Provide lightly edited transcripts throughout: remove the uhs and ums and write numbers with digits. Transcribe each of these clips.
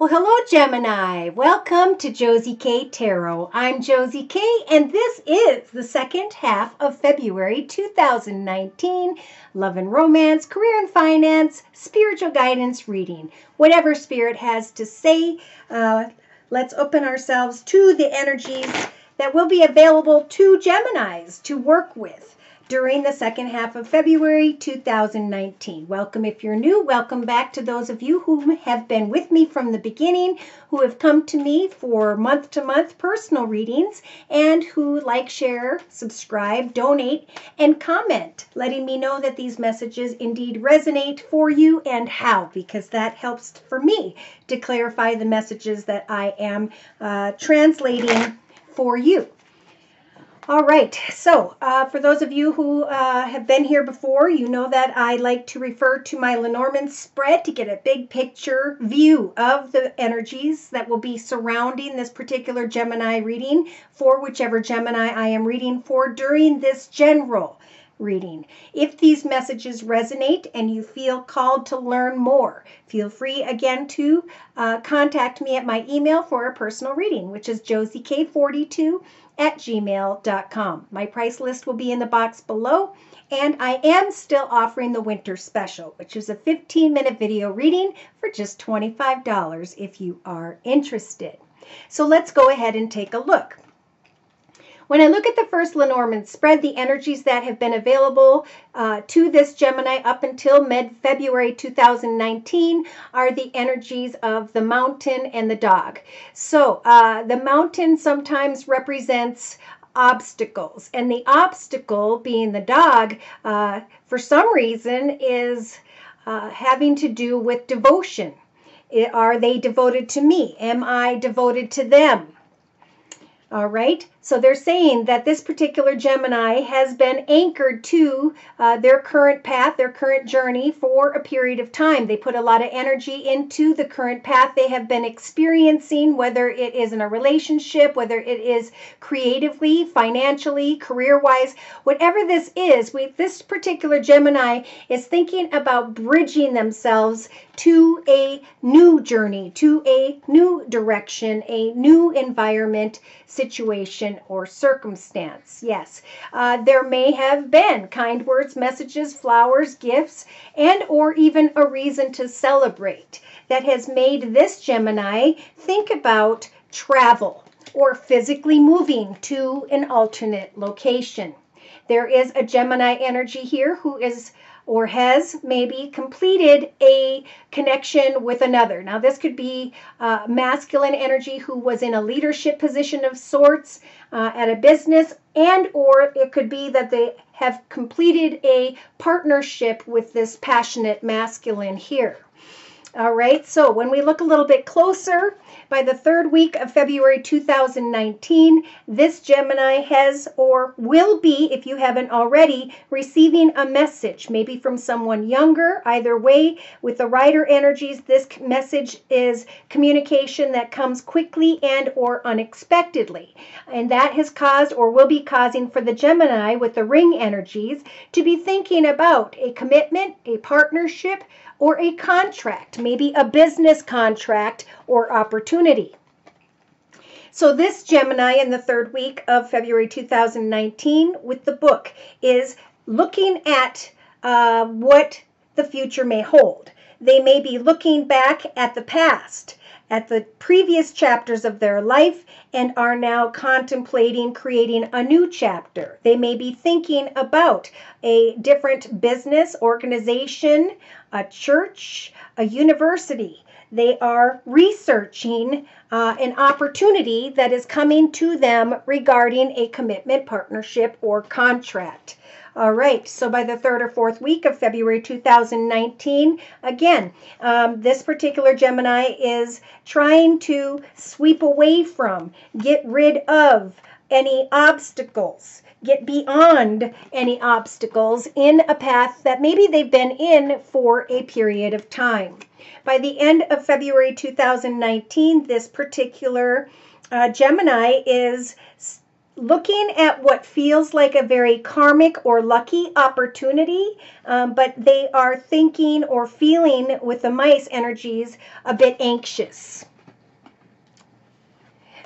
Well, hello, Gemini. Welcome to Josie K Tarot. I'm Josie K, and this is the second half of February 2019 love and romance, career and finance, spiritual guidance reading. Whatever Spirit has to say, let's open ourselves to the energies that will be available to Geminis to work with during the second half of February 2019. Welcome if you're new. Welcome back to those of you who have been with me from the beginning, who have come to me for month-to-month personal readings, and who like, share, subscribe, donate, and comment, letting me know that these messages indeed resonate for you and how, because that helps for me to clarify the messages that I am translating for you. All right, so for those of you who have been here before, you know that I like to refer to my Lenormand spread to get a big picture view of the energies that will be surrounding this particular Gemini reading for whichever Gemini I am reading for during this general reading. If these messages resonate and you feel called to learn more, feel free again to contact me at my email for a personal reading, which is josiek42@gmail.com. My price list will be in the box below, and I am still offering the winter special, which is a 15-minute video reading for just $25 if you are interested. So let's go ahead and take a look. When I look at the first Lenormand spread, the energies that have been available to this Gemini up until mid-February 2019 are the energies of the mountain and the dog. So the mountain sometimes represents obstacles, and the obstacle, being the dog, for some reason is having to do with devotion. Are they devoted to me? Am I devoted to them? All right, so they're saying that this particular Gemini has been anchored to their current path, their current journey for a period of time. They put a lot of energy into the current path they have been experiencing, whether it is in a relationship, whether it is creatively, financially, career-wise, whatever this is, this particular Gemini is thinking about bridging themselves to a new journey, to a new direction, a new environment, situation, or circumstance. Yes, there may have been kind words, messages, flowers, gifts, and or even a reason to celebrate that has made this Gemini think about travel or physically moving to an alternate location. There is a Gemini energy here who is or has maybe completed a connection with another. Now, this could be masculine energy who was in a leadership position of sorts at a business, and or it could be that they have completed a partnership with this passionate masculine here. All right, so when we look a little bit closer, by the third week of February 2019, this Gemini has or will be, if you haven't already, receiving a message, maybe from someone younger. Either way, with the rider energies, this message is communication that comes quickly and or unexpectedly. And that has caused or will be causing for the Gemini with the ring energies to be thinking about a commitment, a partnership, or a contract, maybe a business contract or opportunity. So this Gemini in the third week of February 2019 with the book is looking at what the future may hold. They may be looking back at the past, at the previous chapters of their life, and are now contemplating creating a new chapter. They may be thinking about a different business, organization, a church, a university. They are researching an opportunity that is coming to them regarding a commitment, partnership, or contract. All right, so by the third or fourth week of February 2019, again, this particular Gemini is trying to sweep away from, get rid of any obstacles, get beyond any obstacles in a path that maybe they've been in for a period of time. By the end of February 2019, this particular Gemini is looking at what feels like a very karmic or lucky opportunity, but they are thinking or feeling with the mice energies a bit anxious.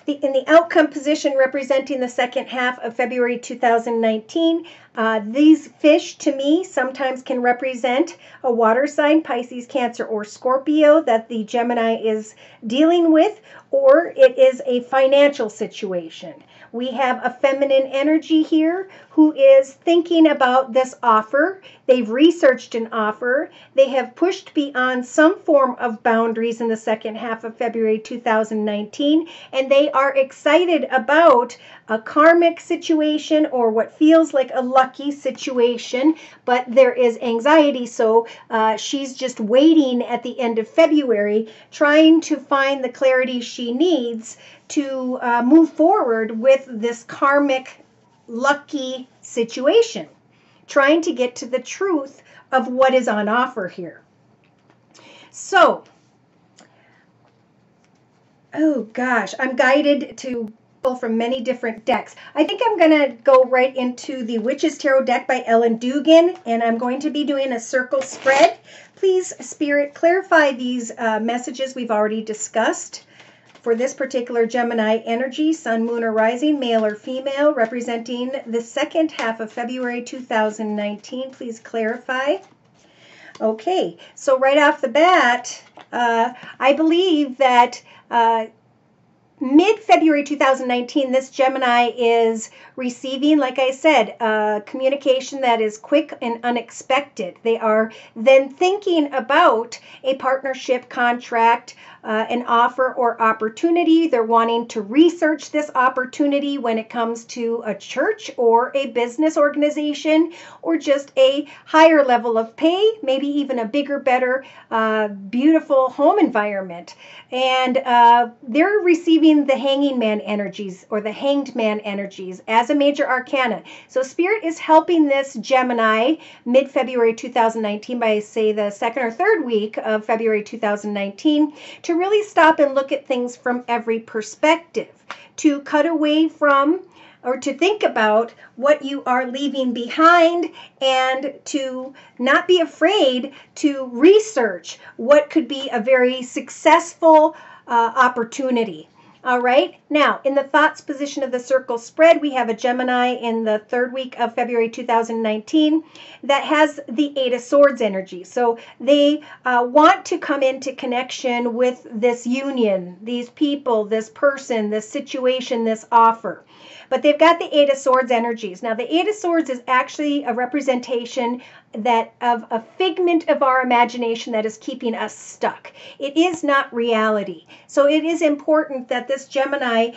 In the outcome position representing the second half of February 2019, these fish to me sometimes can represent a water sign, Pisces, Cancer, or Scorpio that the Gemini is dealing with, or it is a financial situation. We have a feminine energy here who is thinking about this offer. They've researched an offer. They have pushed beyond some form of boundaries in the second half of February 2019, and they are excited about a karmic situation or what feels like a lucky situation, but there is anxiety. So she's just waiting at the end of February, trying to find the clarity she needs to move forward with this karmic lucky situation, trying to get to the truth of what is on offer here. So, oh gosh, I'm guided to pull from many different decks. I think I'm going to go right into the Witch's Tarot deck by Ellen Dugan, and I'm going to be doing a circle spread. Please, Spirit, clarify these messages we've already discussed. For this particular Gemini energy, Sun, Moon, or Rising, male or female, representing the second half of February 2019, please clarify. Okay, so right off the bat, I believe that mid-February 2019, this Gemini is receiving, like I said, communication that is quick and unexpected. They are then thinking about a partnership, contract, an offer or opportunity. They're wanting to research this opportunity when it comes to a church or a business organization or just a higher level of pay, maybe even a bigger, better, beautiful home environment. And they're receiving the Hanging Man energies or the Hanged Man energies as a major arcana. So Spirit is helping this Gemini mid-February 2019 by, say, the second or third week of February 2019 to really stop and look at things from every perspective, to cut away from or to think about what you are leaving behind and to not be afraid to research what could be a very successful opportunity. All right, now in the thoughts position of the circle spread, we have a Gemini in the third week of February 2019 that has the Eight of Swords energy. So they want to come into connection with this union, these people, this person, this situation, this offer. But they've got the Eight of Swords energies. Now, the Eight of Swords is actually a representation that of a figment of our imagination that is keeping us stuck. It is not reality. So it is important that this Gemini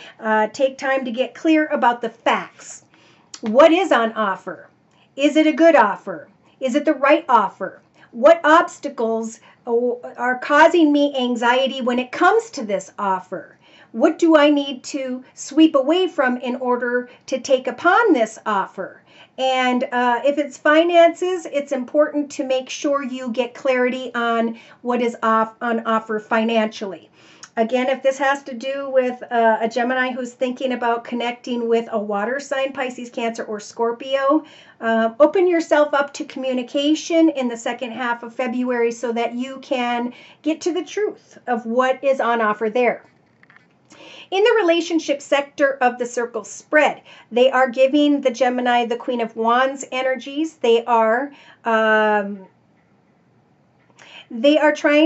take time to get clear about the facts. What is on offer? Is it a good offer? Is it the right offer? What obstacles are causing me anxiety when it comes to this offer? What do I need to sweep away from in order to take upon this offer? And if it's finances, it's important to make sure you get clarity on what is on offer financially. Again, if this has to do with a Gemini who's thinking about connecting with a water sign, Pisces, Cancer, or Scorpio, open yourself up to communication in the second half of February so that you can get to the truth of what is on offer there. In the relationship sector of the circle spread, they are giving the Gemini the Queen of Wands energies. They are trying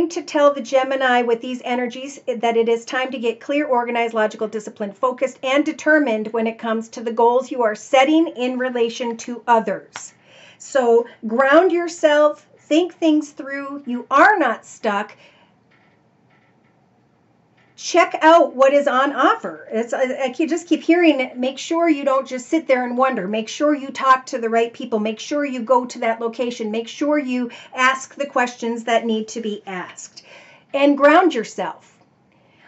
to tell the Gemini with these energies that it is time to get clear, organized, logical, disciplined, focused, and determined when it comes to the goals you are setting in relation to others. So ground yourself, think things through. You are not stuck. Check out what is on offer. I just keep hearing it. Make sure you don't just sit there and wonder. Make sure you talk to the right people. Make sure you go to that location. Make sure you ask the questions that need to be asked. And ground yourself,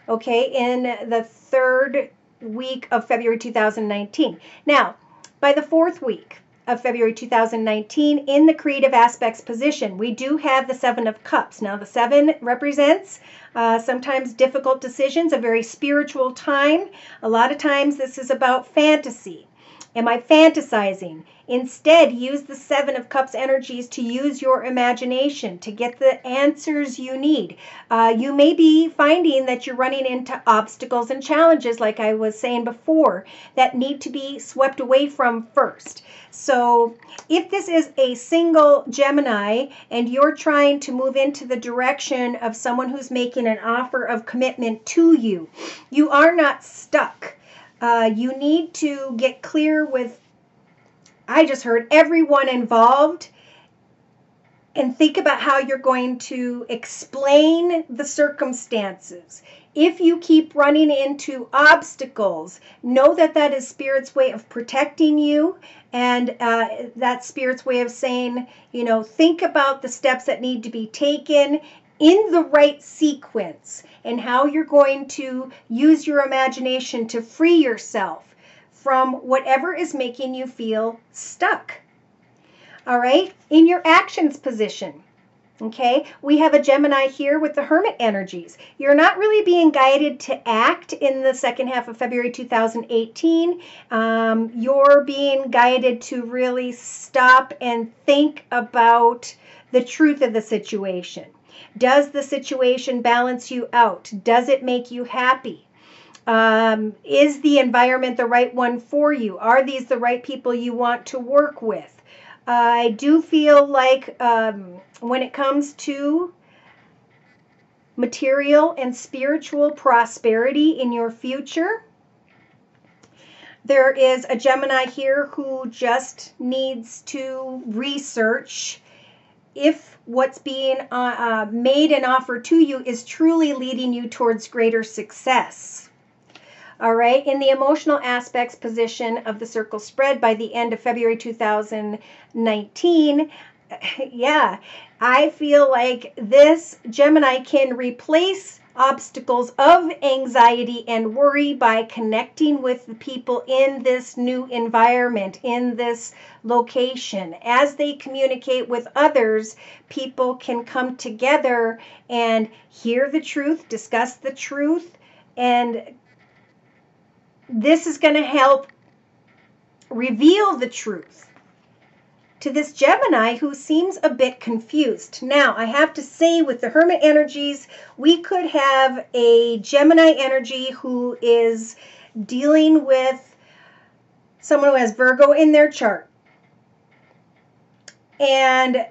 okay, in the third week of February 2019. Now, by the fourth week of February 2019, in the creative aspects position, we do have the Seven of Cups. Now, the Seven represents sometimes difficult decisions, a very spiritual time. A lot of times this is about fantasy. Am I fantasizing? Instead, use the Seven of Cups energies to use your imagination to get the answers you need. You may be finding that you're running into obstacles and challenges, like I was saying before, that need to be swept away from first. So if this is a single Gemini and you're trying to move into the direction of someone who's making an offer of commitment to you, you are not stuck. You need to get clear with, I just heard, everyone involved, and think about how you're going to explain the circumstances. If you keep running into obstacles, know that that is Spirit's way of protecting you, and that's Spirit's way of saying, you know, think about the steps that need to be taken in the right sequence and how you're going to use your imagination to free yourself from whatever is making you feel stuck. All right, in your actions position, okay, we have a Gemini here with the Hermit energies. You're not really being guided to act in the second half of February 2018. You're being guided to really stop and think about the truth of the situation. Does the situation balance you out? Does it make you happy? Is the environment the right one for you? Are these the right people you want to work with? I do feel like when it comes to material and spiritual prosperity in your future, there is a Gemini here who just needs to research if what's being made and offered to you is truly leading you towards greater success. All right, in the emotional aspects position of the circle spread by the end of February 2019, yeah, I feel like this Gemini can replace obstacles of anxiety and worry by connecting with the people in this new environment, in this location. As they communicate with others, people can come together and hear the truth, discuss the truth, and this is going to help reveal the truth to this Gemini who seems a bit confused. Now, I have to say, with the Hermit energies, we could have a Gemini energy who is dealing with someone who has Virgo in their chart. And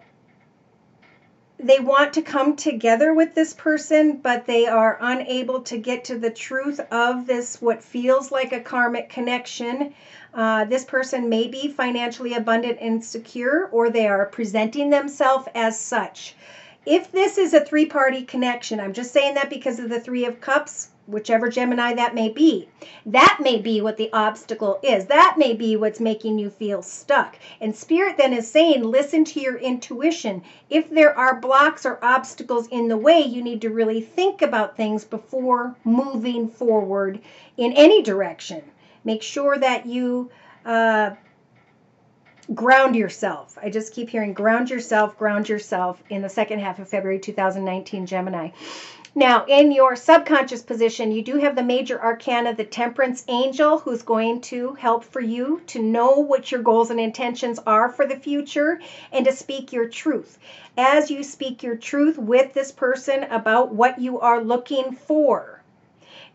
they want to come together with this person, but they are unable to get to the truth of this, what feels like a karmic connection. This person may be financially abundant and secure, or they are presenting themselves as such. If this is a three-party connection, I'm just saying that because of the Three of Cups, whichever Gemini that may be what the obstacle is. That may be what's making you feel stuck. And Spirit then is saying, listen to your intuition. If there are blocks or obstacles in the way, you need to really think about things before moving forward in any direction. Make sure that you ground yourself. I just keep hearing ground yourself in the second half of February 2019, Gemini. Now, in your subconscious position, you do have the major arcana, the Temperance Angel, who's going to help for you to know what your goals and intentions are for the future and to speak your truth. As you speak your truth with this person about what you are looking for,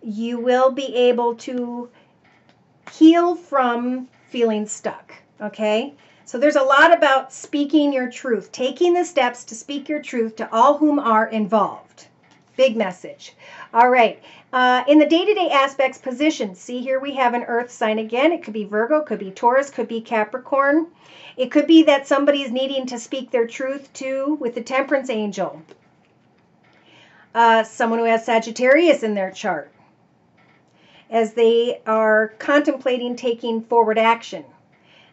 you will be able to heal from feeling stuck, okay? So there's a lot about speaking your truth, taking the steps to speak your truth to all whom are involved. Big message. All right. In the day-to-day aspects position, see here we have an earth sign again. It could be Virgo, could be Taurus, could be Capricorn. It could be that somebody is needing to speak their truth to with the Temperance Angel. Someone who has Sagittarius in their chart, as they are contemplating taking forward action.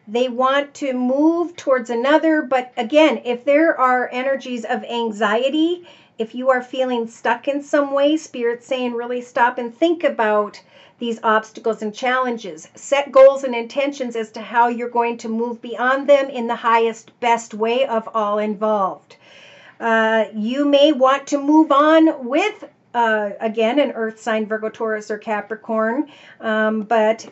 They want to move towards another, but again, if there are energies of anxiety, if you are feeling stuck in some way, Spirit's saying really stop and think about these obstacles and challenges. Set goals and intentions as to how you're going to move beyond them in the highest, best way of all involved. You may want to move on with, again, an earth sign, Virgo, Taurus, or Capricorn, but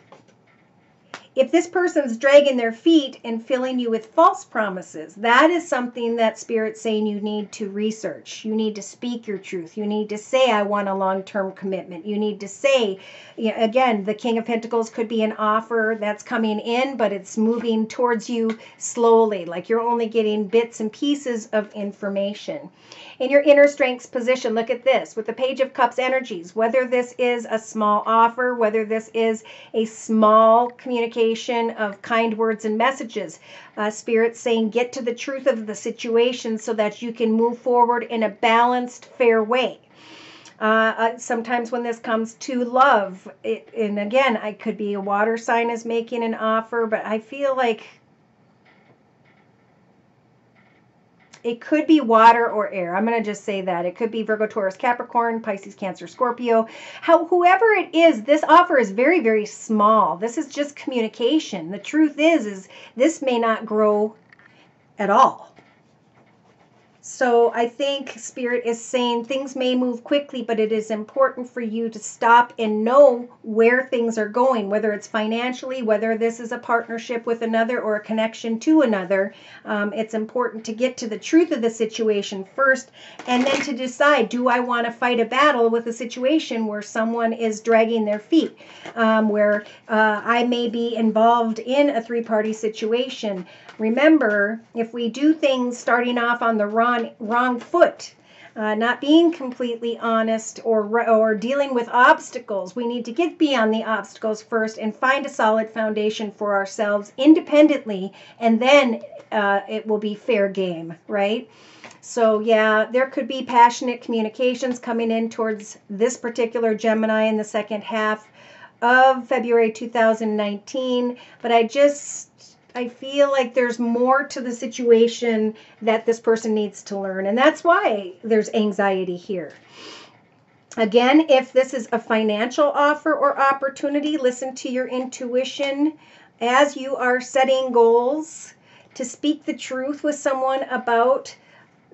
If this person's dragging their feet and filling you with false promises, that is something that Spirit's saying you need to research. You need to speak your truth. You need to say, I want a long-term commitment. You need to say, again, the King of Pentacles could be an offer that's coming in, but it's moving towards you slowly, like you're only getting bits and pieces of information. In your inner strengths position, look at this with the Page of Cups energies, whether this is a small offer, whether this is a small communication of kind words and messages, Spirit's saying get to the truth of the situation so that you can move forward in a balanced, fair way. Sometimes when this comes to love, and again, I could be a water sign is making an offer, but I feel like it could be water or air. I'm going to just say that. It could be Virgo, Taurus, Capricorn, Pisces, Cancer, Scorpio. Whoever it is, this offer is very, very small. This is just communication. The truth is this may not grow at all. So I think Spirit is saying things may move quickly, but it is important for you to stop and know where things are going, whether it's financially, whether this is a partnership with another or a connection to another. It's important to get to the truth of the situation first, and then to decide, do I want to fight a battle with a situation where someone is dragging their feet, where I may be involved in a three-party situation. Remember, if we do things starting off on the wrong foot, not being completely honest or dealing with obstacles, we need to get beyond the obstacles first and find a solid foundation for ourselves independently, and then it will be fair game, right? So yeah, there could be passionate communications coming in towards this particular Gemini in the second half of February 2019, but I feel like there's more to the situation that this person needs to learn, and that's why there's anxiety here. Again, if this is a financial offer or opportunity, listen to your intuition as you are setting goals to speak the truth with someone about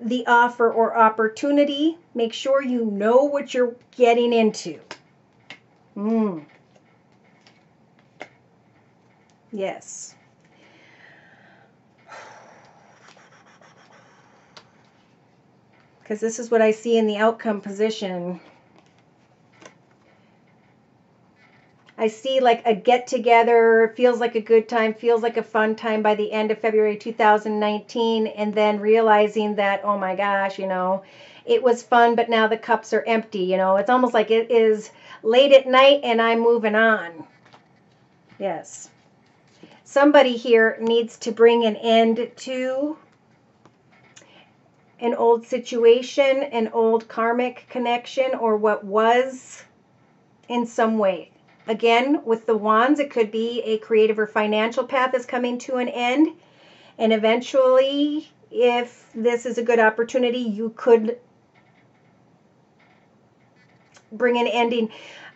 the offer or opportunity. Make sure you know what you're getting into. Yes. Because this is what I see in the outcome position. I see like a get-together, feels like a good time, feels like a fun time by the end of February 2019, and then realizing that, oh my gosh, it was fun, but now the cups are empty. It's almost like it is late at night and I'm moving on. Yes. Somebody here needs to bring an end to an old situation, an old karmic connection, or what was in some way. Again, with the wands, it could be a creative or financial path is coming to an end. And eventually, if this is a good opportunity, you could bring an ending.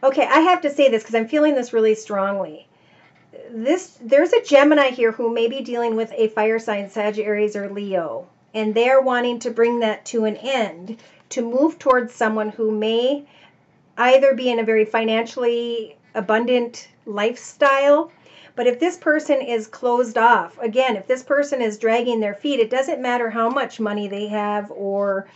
Okay, I have to say this because I'm feeling this really strongly. There's a Gemini here who may be dealing with a fire sign, Sagittarius or Leo. And they're wanting to bring that to an end, to move towards someone who may either be in a very financially abundant lifestyle, but if this person is closed off, again, if this person is dragging their feet, it doesn't matter how much money they have, or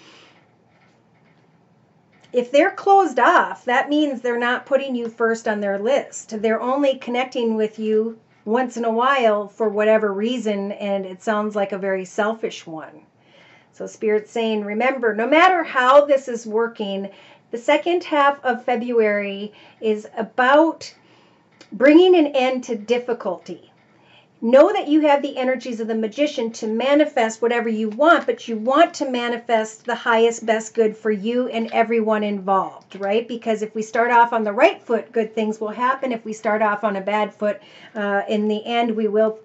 if they're closed off, that means they're not putting you first on their list. They're only connecting with you once in a while for whatever reason, and it sounds like a very selfish one. So Spirit's saying, remember, no matter how this is working, the second half of February is about bringing an end to difficulty. Know that you have the energies of the Magician to manifest whatever you want, but you want to manifest the highest, best good for you and everyone involved, right? Because if we start off on the right foot, good things will happen. If we start off on a bad foot, in the end, we will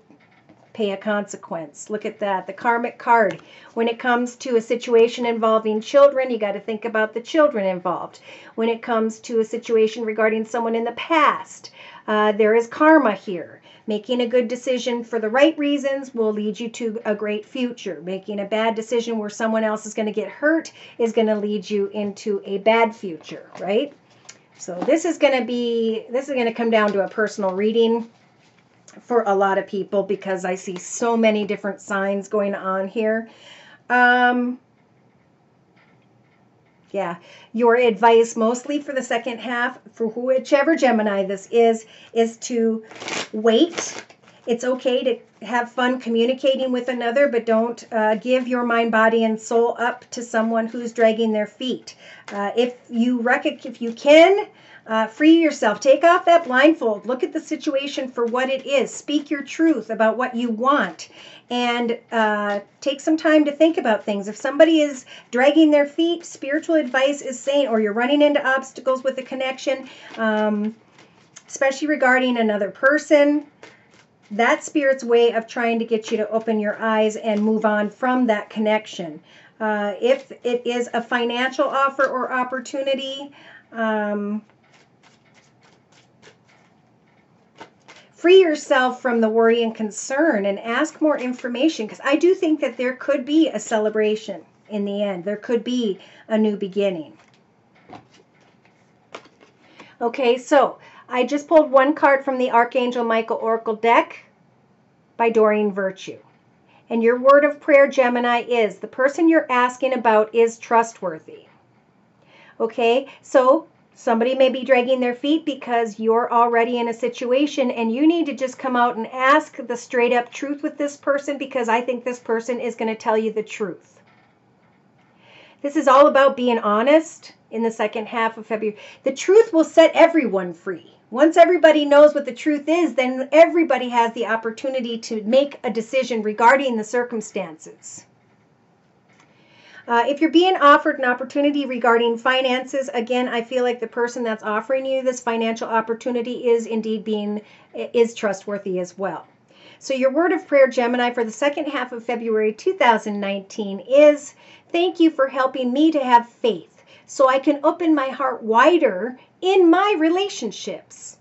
pay a consequence. Look at that, the karmic card. When it comes to a situation involving children, you got to think about the children involved. When it comes to a situation regarding someone in the past, there is karma here. Making a good decision for the right reasons will lead you to a great future. Making a bad decision where someone else is going to get hurt is going to lead you into a bad future, right? So this is going to come down to a personal reading for a lot of people because I see so many different signs going on here. Yeah, your advice mostly for the second half, for whichever Gemini this is to wait. It's okay to have fun communicating with another, but don't give your mind, body, and soul up to someone who's dragging their feet. If you can, free yourself. Take off that blindfold. Look at the situation for what it is. Speak your truth about what you want. And take some time to think about things. If somebody is dragging their feet, spiritual advice is saying, or you're running into obstacles with a connection, especially regarding another person, that's Spirit's way of trying to get you to open your eyes and move on from that connection. If it is a financial offer or opportunity, free yourself from the worry and concern and ask more information, because I do think that there could be a celebration in the end. There could be a new beginning. Okay, so I just pulled one card from the Archangel Michael Oracle deck by Doreen Virtue. And your word of prayer, Gemini, is the person you're asking about is trustworthy. Okay, so somebody may be dragging their feet because you're already in a situation and you need to just come out and ask the straight up truth with this person, because I think this person is going to tell you the truth. This is all about being honest in the second half of February. The truth will set everyone free. Once everybody knows what the truth is, then everybody has the opportunity to make a decision regarding the circumstances. If you're being offered an opportunity regarding finances, again, I feel like the person that's offering you this financial opportunity is indeed is trustworthy as well. So your word of prayer, Gemini, for the second half of February 2019 is, thank you for helping me to have faith so I can open my heart wider in my relationships.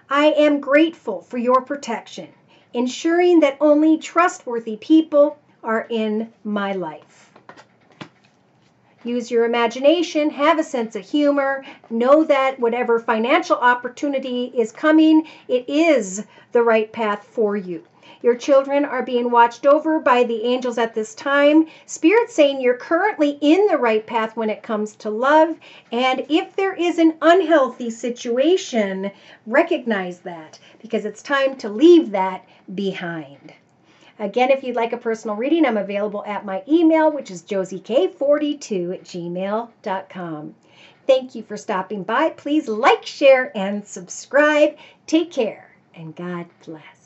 I am grateful for your protection, ensuring that only trustworthy people are in my life. Use your imagination, have a sense of humor, know that whatever financial opportunity is coming, it is the right path for you. Your children are being watched over by the angels at this time. Spirit's saying you're currently in the right path when it comes to love. And if there is an unhealthy situation, recognize that, because it's time to leave that behind. Again, if you'd like a personal reading, I'm available at my email, which is josiek42@gmail.com. Thank you for stopping by. Please like, share, and subscribe. Take care, and God bless.